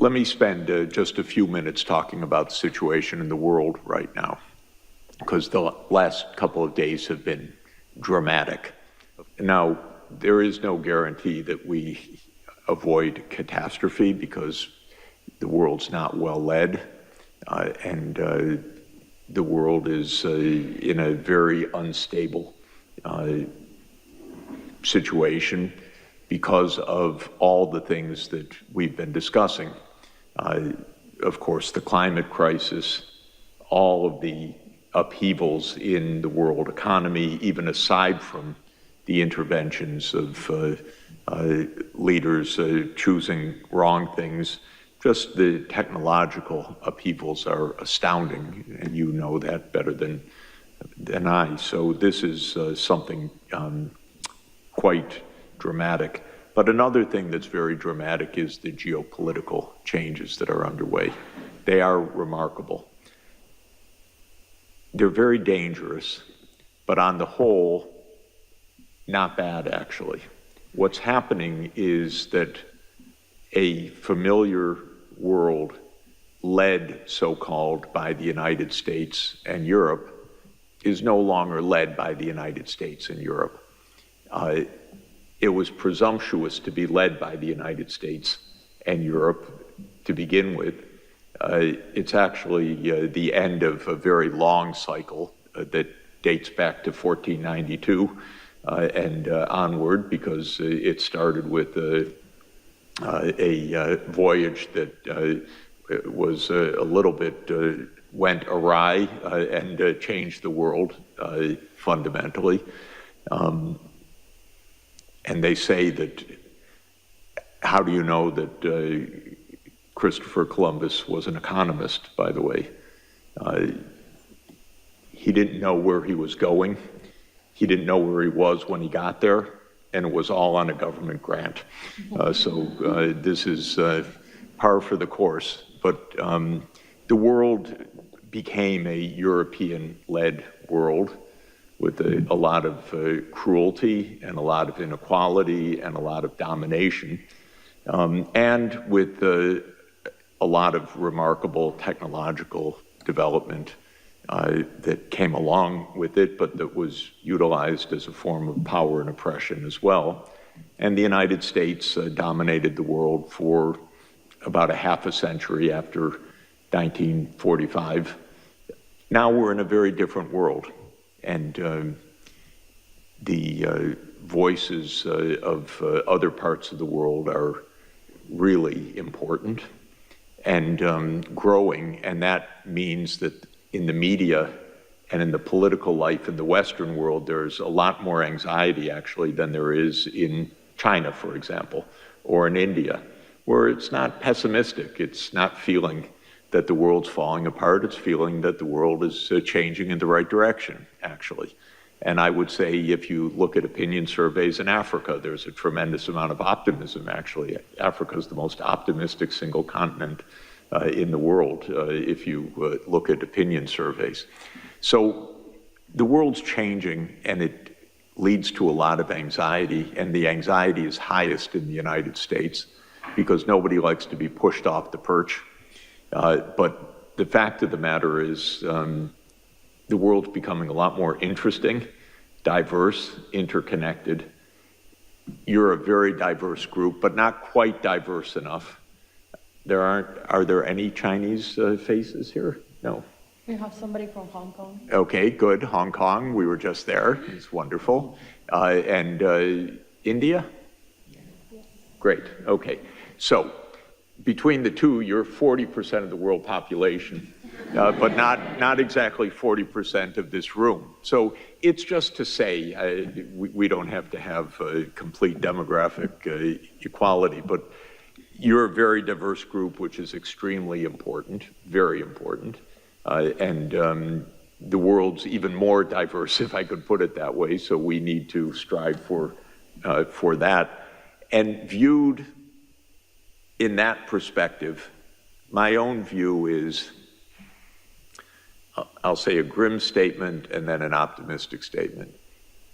Let me spend just a few minutes talking about the situation in the world right now, because the last couple of days have been dramatic. Now, there is no guarantee that we avoid catastrophe because the world's not well led, and the world is in a very unstable situation because of all the things that we've been discussing. Of course, the climate crisis, all of the upheavals in the world economy, even aside from the interventions of leaders choosing wrong things, just the technological upheavals are astounding, and you know that better than I. So this is something quite dramatic. But another thing that's very dramatic is the geopolitical changes that are underway. They are remarkable. They're very dangerous, but on the whole, not bad, actually. What's happening is that a familiar world led, so-called, by the United States and Europe is no longer led by the United States and Europe. It was presumptuous to be led by the United States and Europe to begin with. It's actually the end of a very long cycle that dates back to 1492 and onward, because it started with a voyage that was a little bit, went awry and changed the world fundamentally. And they say that, how do you know that Christopher Columbus was an economist, by the way? He didn't know where he was going. He didn't know where he was when he got there, and it was all on a government grant. So this is par for the course. But the world became a European-led world with a lot of cruelty and a lot of inequality and a lot of domination, and with a lot of remarkable technological development that came along with it, but that was utilized as a form of power and oppression as well. And the United States dominated the world for about a half a century after 1945. Now we're in a very different world. And the voices of other parts of the world are really important and growing, and that means that in the media and in the political life in the Western world, there's a lot more anxiety, actually, than there is in China, for example, or in India, where it's not pessimistic. It's not feeling that the world's falling apart. It's feeling that the world is changing in the right direction, actually. And I would say if you look at opinion surveys in Africa, there's a tremendous amount of optimism, actually. Africa is the most optimistic single continent in the world, if you look at opinion surveys. So the world's changing, and it leads to a lot of anxiety, and the anxiety is highest in the United States because nobody likes to be pushed off the perch. But the fact of the matter is the world's becoming a lot more interesting, diverse, interconnected. You're a very diverse group, but not quite diverse enough. Are there any Chinese faces here? No. We have somebody from Hong Kong. Okay, good. Hong Kong, we were just there. It's wonderful. And India? Yes. Great, okay. So, between the two, you're 40% of the world population, but not exactly 40% of this room. So it's just to say, we don't have to have complete demographic equality, but you're a very diverse group, which is extremely important, very important. And the world's even more diverse, if I could put it that way, so we need to strive for that. And viewed in that perspective, my own view is, I'll say a grim statement and then an optimistic statement.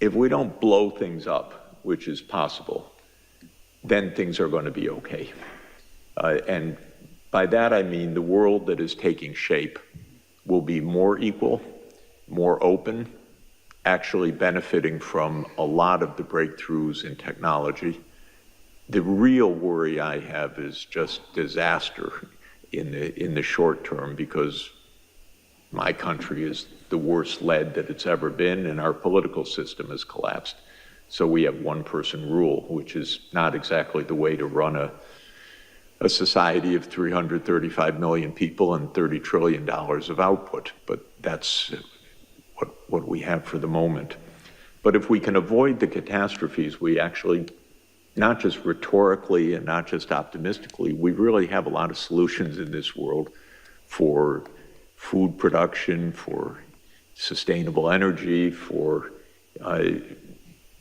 If we don't blow things up, which is possible, then things are going to be okay. And By that I mean the world that is taking shape will be more equal, more open, actually benefiting from a lot of the breakthroughs in technology. The real worry I have is just disaster in the short term, because my country is the worst led that it's ever been, and our political system has collapsed. So we have one-person rule, which is not exactly the way to run a society of 335 million people and $30 trillion of output. But that's what we have for the moment. But if we can avoid the catastrophes, we actually, not just rhetorically and not just optimistically, we really have a lot of solutions in this world for food production, for sustainable energy, for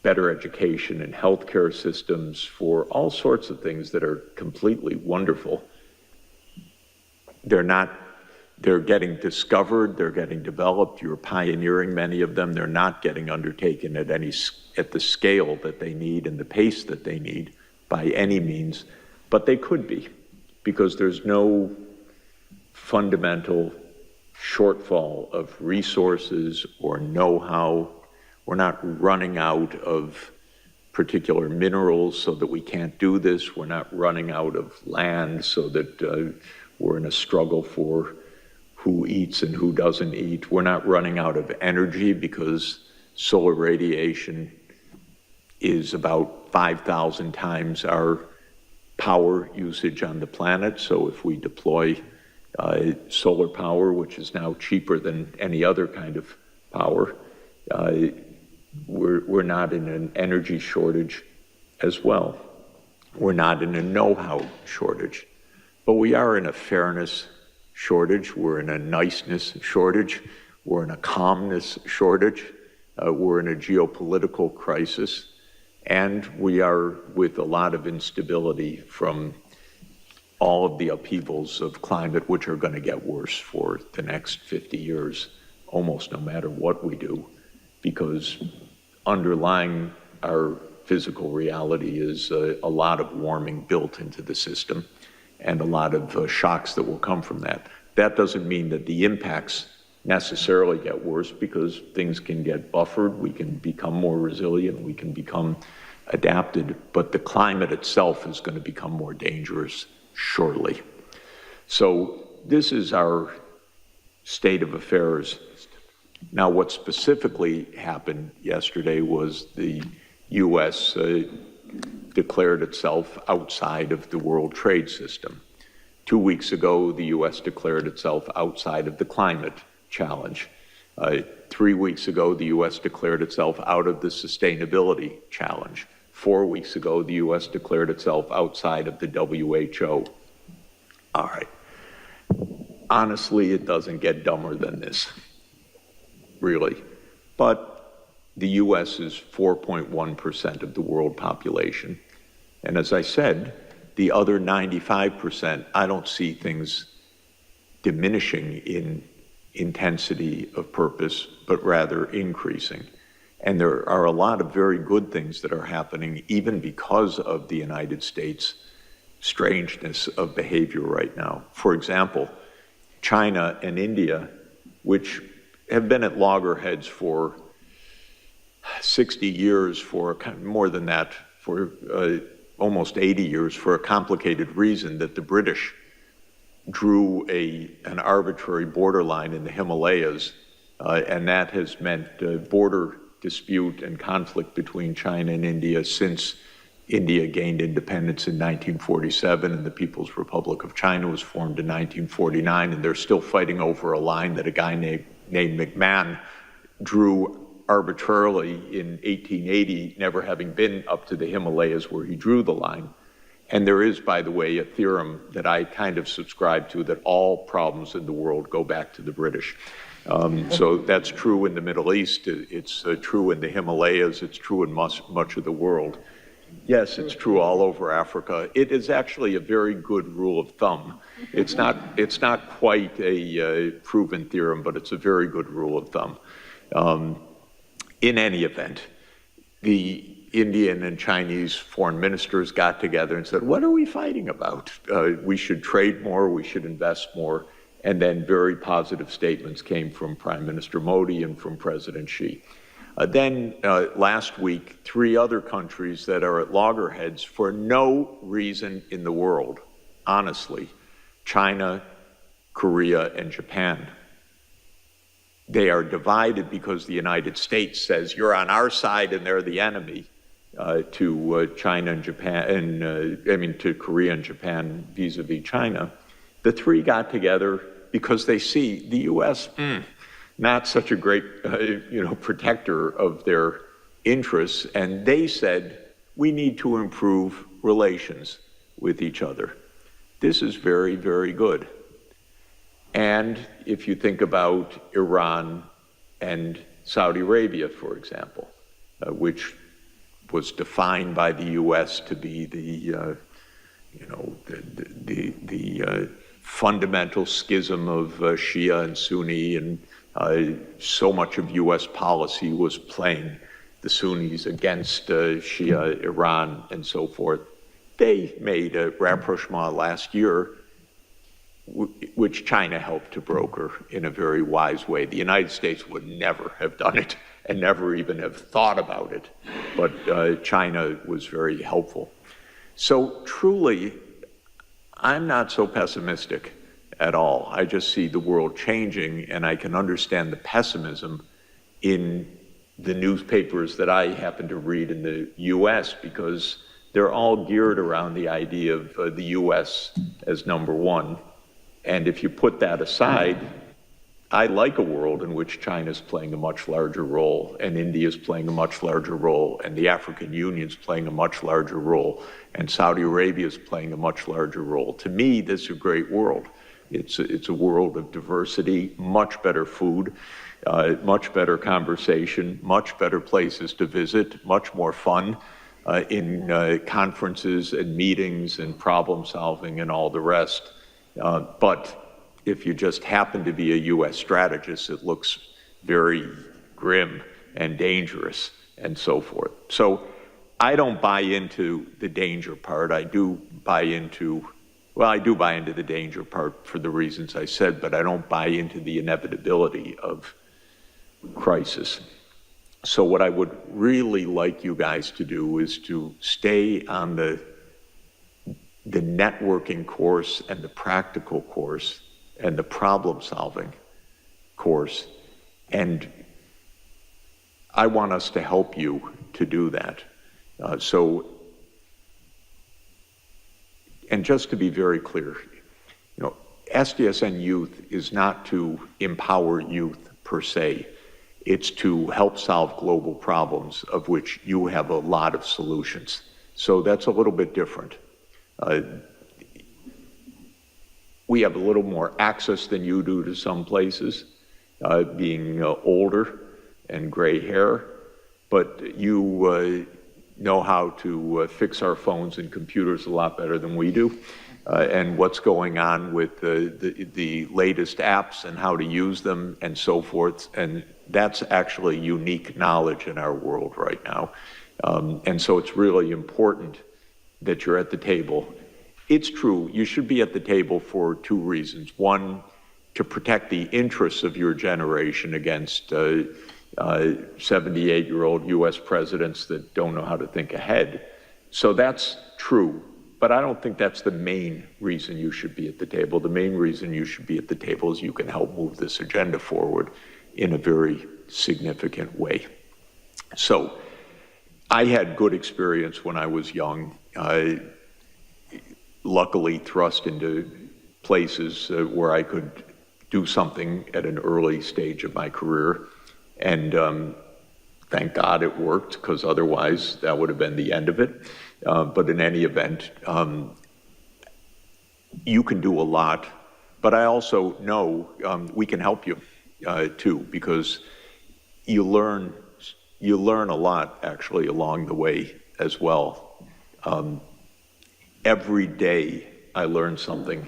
better education and healthcare systems, for all sorts of things that are completely wonderful. They're getting discovered, they're getting developed, you're pioneering many of them. They're not getting undertaken at the scale that they need and the pace that they need by any means, but they could be, because there's no fundamental shortfall of resources or know-how. We're not running out of particular minerals so that we can't do this. We're not running out of land so that we're in a struggle for who eats and who doesn't eat. We're not running out of energy, because solar radiation is about 5,000 times our power usage on the planet. So if we deploy solar power, which is now cheaper than any other kind of power, we're not in an energy shortage as well. We're not in a know-how shortage, but we are in a fairness shortage. We're in a niceness shortage. We're in a calmness shortage. We're in a geopolitical crisis, and we are with a lot of instability from all of the upheavals of climate, which are going to get worse for the next 50 years, almost no matter what we do, because underlying our physical reality is a lot of warming built into the system and a lot of shocks that will come from that. That doesn't mean that the impacts necessarily get worse, because things can get buffered, we can become more resilient, we can become adapted, but the climate itself is going to become more dangerous shortly. So this is our state of affairs. Now, what specifically happened yesterday was the U.S. declared itself outside of the World Trade System. 2 weeks ago, the U.S. declared itself outside of the climate challenge. 3 weeks ago, the U.S. declared itself out of the sustainability challenge. 4 weeks ago, the U.S. declared itself outside of the WHO. All right. Honestly, it doesn't get dumber than this, really. But the U.S. is 4.1% of the world population. And as I said, the other 95%, I don't see things diminishing in intensity of purpose, but rather increasing. And there are a lot of very good things that are happening, even because of the United States' strangeness of behavior right now. For example, China and India, which have been at loggerheads for 60 years, for more than that, for almost 80 years, for a complicated reason that the British drew an arbitrary borderline in the Himalayas, and that has meant border dispute and conflict between China and India since India gained independence in 1947 and the People's Republic of China was formed in 1949, and they're still fighting over a line that a guy named McMahon drew arbitrarily in 1880, never having been up to the Himalayas where he drew the line. And there is, by the way, a theorem that I kind of subscribe to, that all problems in the world go back to the British. So that's true in the Middle East, it's true in the Himalayas, it's true in much of the world. Yes, it's true all over Africa. It is actually a very good rule of thumb. It's not quite a proven theorem, but it's a very good rule of thumb. In any event, the Indian and Chinese foreign ministers got together and said, what are we fighting about? We should trade more, we should invest more. And then very positive statements came from Prime Minister Modi and from President Xi. Then last week, 3 other countries that are at loggerheads for no reason in the world, honestly, China, Korea, and Japan. They are divided because the United States says you're on our side and they're the enemy to China and Japan, and to Korea and Japan vis-a-vis China. The 3 got together because they see the U.S. Not such a great, protector of their interests, and they said we need to improve relations with each other. This is very, very good. And if you think about Iran and Saudi Arabia, for example, which was defined by the U.S. to be the fundamental schism of Shia and Sunni, and so much of U.S. policy was playing the Sunnis against Shia, Iran, and so forth. They made a rapprochement last year, which China helped to broker in a very wise way. The United States would never have done it and never even have thought about it, but China was very helpful. So truly, I'm not so pessimistic at all. I just see the world changing, and I can understand the pessimism in the newspapers that I happen to read in the U.S., because they're all geared around the idea of the U.S. as number one. And if you put that aside, I like a world in which China's playing a much larger role, and India's playing a much larger role, and the African Union's playing a much larger role, and Saudi Arabia's playing a much larger role. To me, this is a great world. It's a world of diversity, much better food, much better conversation, much better places to visit, much more fun in conferences and meetings and problem solving and all the rest. But if you just happen to be a U.S. strategist, it looks very grim and dangerous and so forth. So I don't buy into the danger part. I do buy into the danger part for the reasons I said, but I don't buy into the inevitability of crisis. So what I would really like you guys to do is to stay on the networking course and the practical course and the problem-solving course. And I want us to help you to do that. And just to be very clear, SDSN Youth is not to empower youth per se. It's to help solve global problems, of which you have a lot of solutions. So that's a little bit different. We have a little more access than you do to some places, being older and gray hair, but you know how to fix our phones and computers a lot better than we do, and what's going on with the latest apps and how to use them and so forth. And that's actually unique knowledge in our world right now. And so it's really important that you're at the table. It's true, you should be at the table for 2 reasons. One, to protect the interests of your generation against 78-year-old U.S. presidents that don't know how to think ahead. So that's true, but I don't think that's the main reason you should be at the table. The main reason you should be at the table is you can help move this agenda forward in a very significant way. So I had good experience when I was young. Luckily thrust into places where I could do something at an early stage of my career. And thank God it worked, because otherwise that would have been the end of it. But in any event, you can do a lot. But I also know we can help you too, because you learn a lot actually along the way as well. Every day I learn something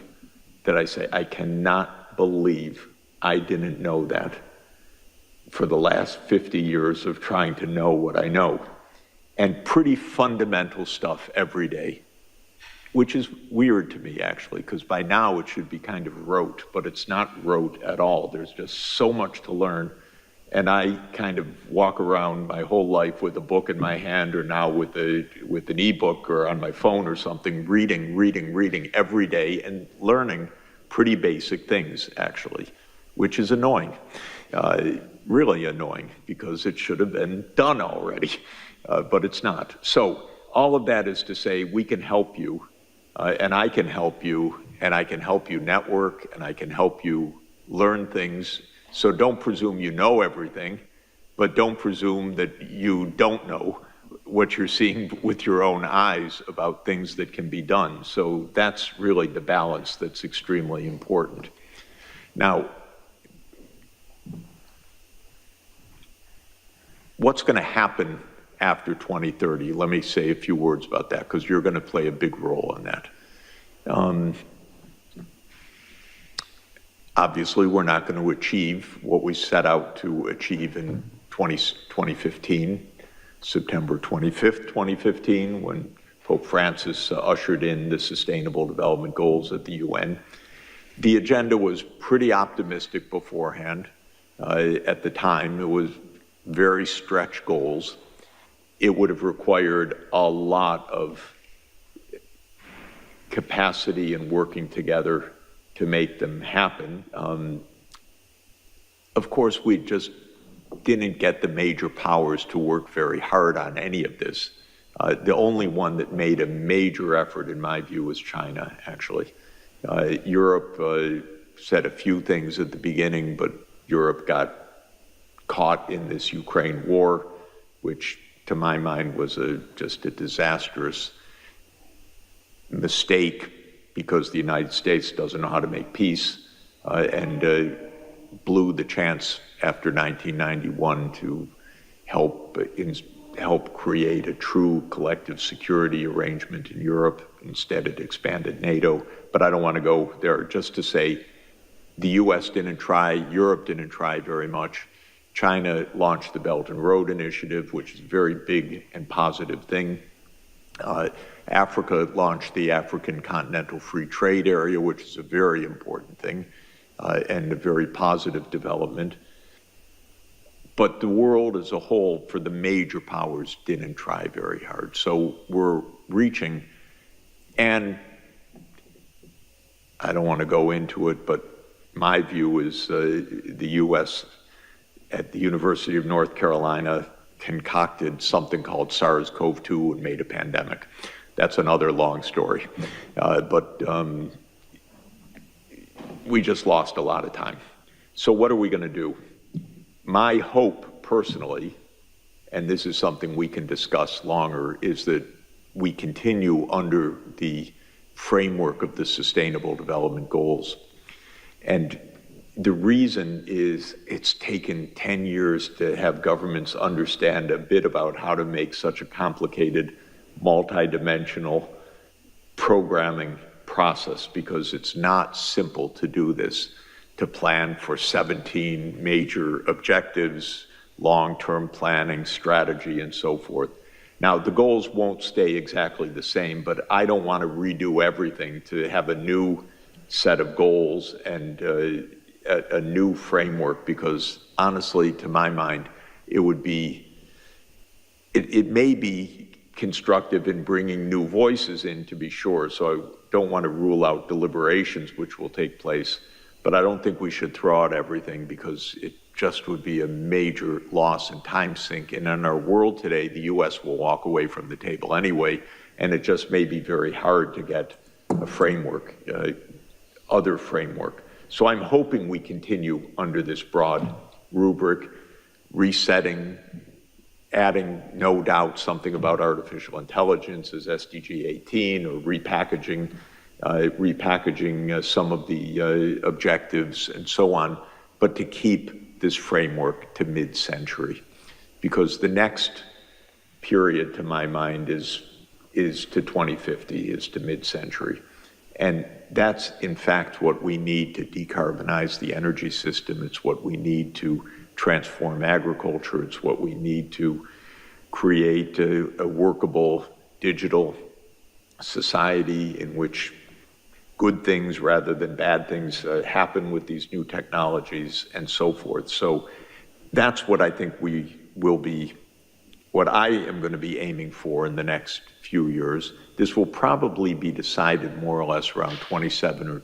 that I say, I cannot believe I didn't know that for the last 50 years of trying to know what I know. and pretty fundamental stuff every day, which is weird to me, actually, because by now it should be kind of rote, but it's not rote at all. There's just so much to learn. And I kind of walk around my whole life with a book in my hand, or now with an ebook or on my phone or something, reading every day and learning pretty basic things, actually, which is annoying, really annoying, because it should have been done already, but it's not. So all of that is to say we can help you, and I can help you, and I can help you network, and I can help you learn things. So don't presume you know everything, but don't presume that you don't know what you're seeing with your own eyes about things that can be done. So that's really the balance that's extremely important. Now, what's going to happen after 2030? Let me say a few words about that, because you're going to play a big role in that. Obviously, we're not going to achieve what we set out to achieve in 2015, September 25th, 2015, when Pope Francis ushered in the Sustainable Development Goals at the UN. The agenda was pretty optimistic beforehand. At the time, it was very stretched goals. It would have required a lot of capacity and working together to make them happen. Of course, we just didn't get the major powers to work very hard on any of this. The only one that made a major effort, in my view, was China, actually. Europe said a few things at the beginning, but Europe got caught in this Ukraine war, which to my mind was just a disastrous mistake, because the United States doesn't know how to make peace, and blew the chance after 1991 to help create a true collective security arrangement in Europe. Instead, it expanded NATO. But I don't want to go there. Just to say, the US didn't try, Europe didn't try very much. China launched the Belt and Road Initiative, which is a very big and positive thing. Africa launched the African Continental Free Trade Area, which is a very important thing, and a very positive development. But the world as a whole, for the major powers, didn't try very hard. So we're reaching, and I don't want to go into it, but my view is the US at the University of North Carolina concocted something called SARS-CoV-2 and made a pandemic. That's another long story. But we just lost a lot of time. So what are we going to do? My hope, personally, and this is something we can discuss longer, is that we continue under the framework of the Sustainable Development Goals. And the reason is it's taken 10 years to have governments understand a bit about how to make such a complicated, multidimensional programming process, because it's not simple to do this, to plan for 17 major objectives, long-term planning, strategy, and so forth. Now, the goals won't stay exactly the same, but I don't want to redo everything to have a new set of goals and a new framework, because honestly, to my mind, it may be constructive in bringing new voices in, to be sure, so I don't want to rule out deliberations which will take place, but I don't think we should throw out everything, because it just would be a major loss and time sink. And in our world today, the US will walk away from the table anyway, and it just may be very hard to get a framework, other framework. So I'm hoping we continue under this broad rubric, resetting, adding, no doubt, something about artificial intelligence as SDG 18, or repackaging some of the objectives and so on, but to keep this framework to mid-century, because the next period, to my mind, is to 2050, is to mid-century. And that's, in fact, what we need to decarbonize the energy system. It's what we need to transform agriculture. It's what we need to create a workable digital society in which good things rather than bad things happen with these new technologies and so forth. So that's what I think what I am going to be aiming for in the next few years. This will probably be decided more or less around 2027 or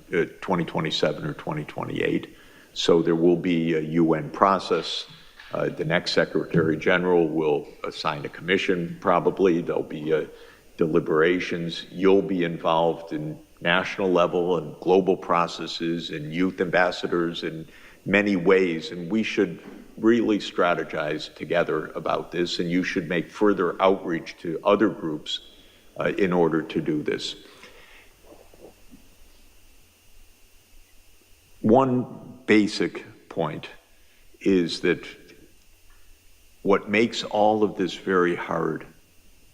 2028. So there will be a UN process. The next Secretary General will assign a commission, probably. There'll be deliberations. You'll be involved in national level and global processes and youth ambassadors in many ways. And we should really strategize together about this, and you should make further outreach to other groups in order to do this. One basic point is that what makes all of this very hard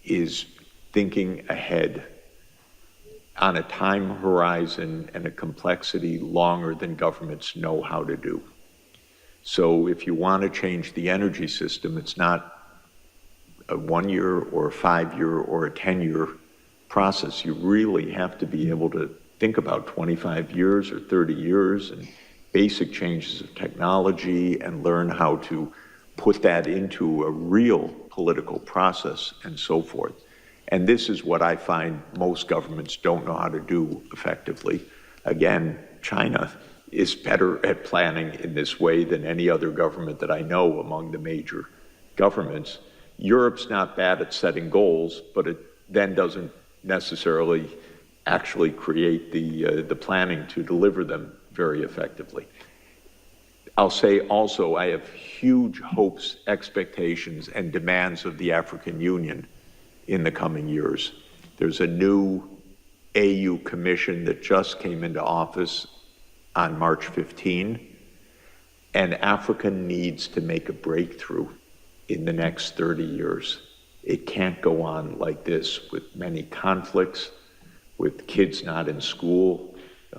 is thinking ahead on a time horizon and a complexity longer than governments know how to do. So if you want to change the energy system, it's not a 1 year or a 5 year or a 10-year process. You really have to be able to think about 25 years or 30 years and basic changes of technology and learn how to put that into a real political process and so forth. And this is what I find most governments don't know how to do effectively. Again, China is better at planning in this way than any other government that I know among the major governments. Europe's not bad at setting goals, but it then doesn't necessarily actually create the planning to deliver them very effectively. I'll say also I have huge hopes, expectations, and demands of the African Union in the coming years. There's a new AU commission that just came into office on March 15, and Africa needs to make a breakthrough in the next 30 years. It can't go on like this with many conflicts, with kids not in school,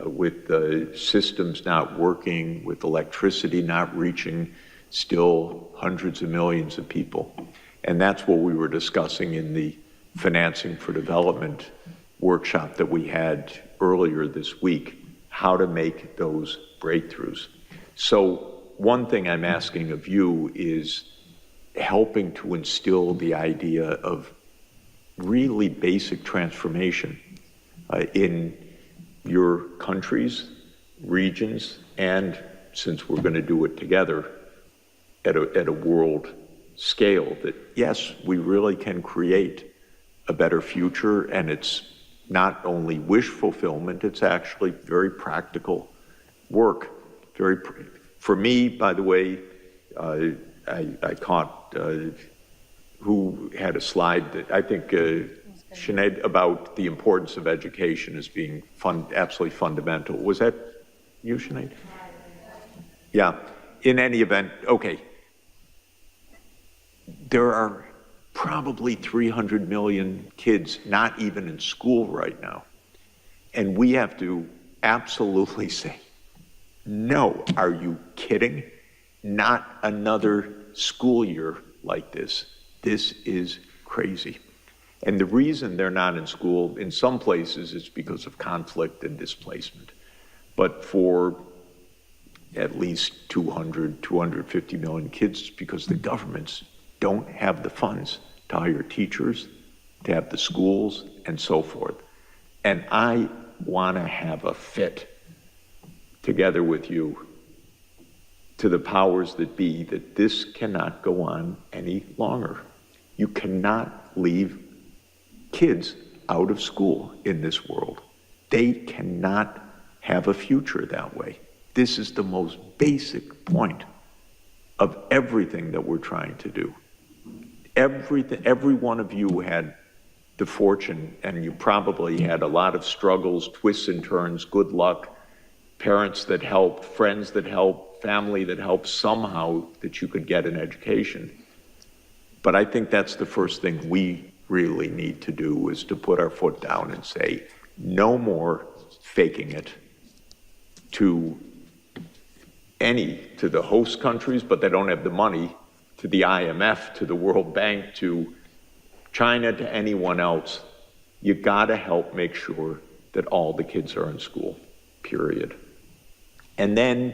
with the systems not working, with electricity not reaching still hundreds of millions of people. And that's what we were discussing in the Financing for Development workshop that we had earlier this week, how to make those breakthroughs. So one thing I'm asking of you is helping to instill the idea of really basic transformation in your countries, regions, and since we're going to do it together at a world scale, that yes, we really can create a better future, and it's not only wish fulfillment, it's actually very practical work. For me, by the way, I caught who had a slide that I think Sinead, about the importance of education as being absolutely fundamental. Was that you, Sinead? Yeah. In any event, okay. There are probably 300 million kids not even in school right now. And we have to absolutely say, no, are you kidding? Not another school year like this. This is crazy. And the reason they're not in school, in some places, it's because of conflict and displacement. But for at least 250 million kids, it's because the governments don't have the funds to hire teachers, to have the schools, and so forth. And I want to have a fit together with you to the powers that be that this cannot go on any longer. You cannot leave kids out of school in this world. They cannot have a future that way. This is the most basic point of everything that we're trying to do. Every one of you had the fortune, and you probably had a lot of struggles, twists and turns, good luck, parents that helped, friends that helped, family that helped somehow that you could get an education. But I think that's the first thing we really need to do, is to put our foot down and say, no more faking it to the host countries, but they don't have the money, to the IMF, to the World Bank, to China to anyone else, you gotta help make sure that all the kids are in school, period. And then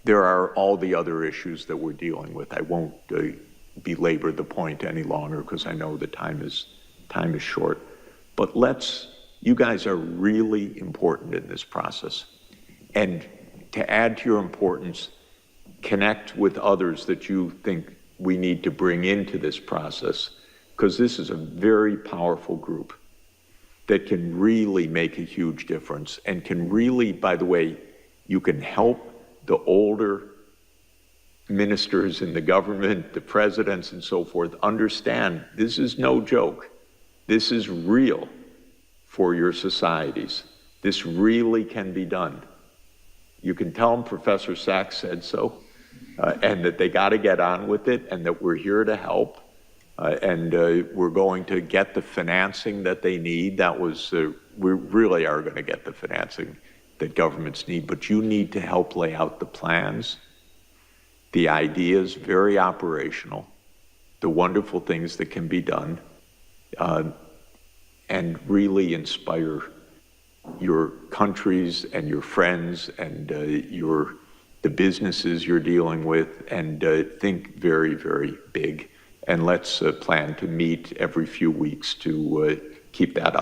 there are all the other issues that we're dealing with. I won't belabor the point any longer because I know the time is short. But you guys are really important in this process. And to add to your importance, connect with others that you think we need to bring into this process, because this is a very powerful group that can really make a huge difference and can really, by the way, you can help the older ministers in the government, the presidents and so forth, understand this is no joke. This is real for your societies. This really can be done. You can tell them Professor Sachs said so, and that they got to get on with it, and that we're here to help, and we're going to get the financing that they need. We really are going to get the financing that governments need, but you need to help lay out the plans, the ideas, very operational, the wonderful things that can be done, and really inspire your countries and your friends and the businesses you're dealing with, and think very, very big. And let's plan to meet every few weeks to keep that up.